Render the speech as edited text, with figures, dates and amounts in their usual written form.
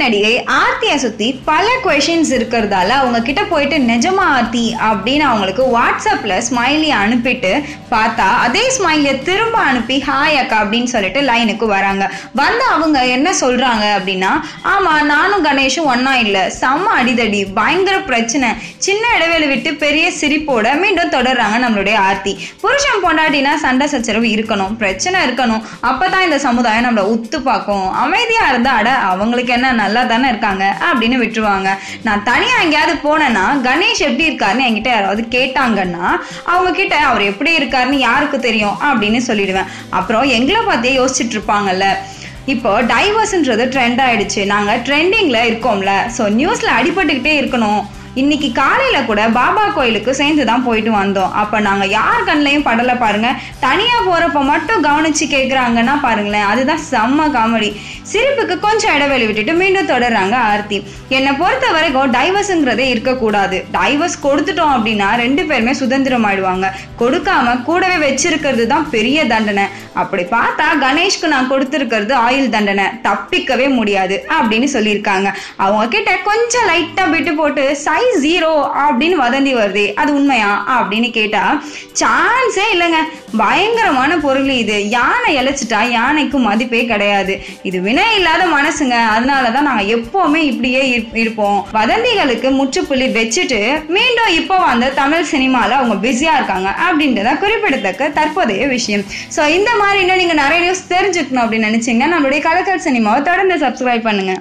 நடிகை ஆர்த்தியை சுத்தி பல கொஸ்டின்ஸ் இருக்கிறதால அவங்க கிட்ட போயிட்டு நிஜமா ஆர்த்தி அப்படின்னு அவங்களுக்கு வாட்ஸ்அப்ல ஸ்மைலி அனுப்பிட்டு பார்த்தா அதே ஸ்மைலியை திரும்ப அனுப்பி ஹாய் அக்கா அப்படின்னு சொல்லிட்டு லைனுக்கு வராங்க. வந்து அவங்க என்ன சொல்றாங்க அப்படின்னா, ஆமா நானும் கணேஷும் ஒன்னா இல்ல, செம்ம அடிதடி, பயங்கர பிரச்சனை, சின்ன இடைவேளை விட்டு பெரிய சிரிப்போட மீண்டும் தொடர்றாங்க நம்மளுடைய ஆர்த்தி. புருஷன் பொண்டாட்டினா சண்டை சச்சரவு இருக்கணும், பிரச்சனை இருக்கணும், அப்பதான் இந்த சமுதாயம் நம்மள உத்து பார்க்கும். அமைதியா இருந்தா அட அவங்களுக்கு என்ன நல்லா தானே இருக்காங்க அப்படின்னு விட்டுருவாங்க. நான் தனியா எங்கேயாவது போனேன்னா கணேஷ் எப்படி இருக்காருன்னு என்கிட்ட யாராவது கேட்டாங்கன்னா அவங்க கிட்ட அவர் எப்படி இருக்காருன்னு யாருக்கு தெரியும் அப்படின்னு சொல்லிடுவேன். அப்புறம் எங்களை பார்த்தே யோசிச்சுட்டு இருப்பாங்கல்ல, இப்போ டைவர்ஸ்ன்றது ட்ரெண்ட் ஆயிடுச்சு, நாங்க ட்ரெண்டிங்ல இருக்கோம்ல, ஸோ நியூஸ்ல அடிபட்டுக்கிட்டே இருக்கணும். இன்னைக்கு காலையில கூட பாபா கோயிலுக்கு சேர்ந்துதான் போயிட்டு வந்தோம். அப்ப நாங்க யார் கண்ணையும் படல பாருங்க. தனியா போறப்ப மட்டும் கவனிச்சு கேக்குறாங்கன்னா பாருங்களேன், அதுதான் செம்ம காமெடி. சிரிப்புக்கு கொஞ்சம் இடைவெளி விட்டுட்டு மீண்டும் தொடர்றாங்க ஆர்த்தி. என்னை பொறுத்த வரைக்கும் டைவர்ஸ்ங்கிறதே இருக்கக்கூடாது. டைவர்ஸ் கொடுத்துட்டோம் அப்படின்னா 2 பேருமே சுதந்திரம் ஆயிடுவாங்க. கொடுக்காம கூடவே வச்சிருக்கிறது தான் பெரிய தண்டனை. அப்படி பார்த்தா கணேஷ்க்கு நான் கொடுத்திருக்கிறது ஆயுள் தண்டனை, தப்பிக்கவே முடியாது அப்படின்னு சொல்லியிருக்காங்க. அவங்க கிட்ட கொஞ்சம் லைட்டா விட்டு போட்டு சைஸ் 0 அப்படின்னு வதந்தி வருது, அது உண்மையா அப்படின்னு கேட்டா சான்ஸே இல்லைங்க, பயங்கரமான பொருள் இது, யானை இழைச்சிட்டா யானைக்கு மதிப்பே கிடையாது, இது வினை இல்லாத மனசுங்க, அதனாலதான் நாங்க எப்பவுமே இப்படியே இருப்போம். வதந்திகளுக்கு முற்றுப்புள்ளி வச்சுட்டு மீண்டும் இப்போ வந்த தமிழ் சினிமால அவங்க பிஸியா இருக்காங்க அப்படின்றத குறிப்பிடத்தக்க தற்போதைய விஷயம். ஸோ இந்த மாதிரி இன்னும் நீங்க நிறைய நியூஸ் தெரிஞ்சுக்கணும் அப்படின்னு நினைச்சீங்கன்னா நம்மளுடைய கலக்கல் சினிமாவை தொடர்ந்து சப்ஸ்கிரைப் பண்ணுங்க.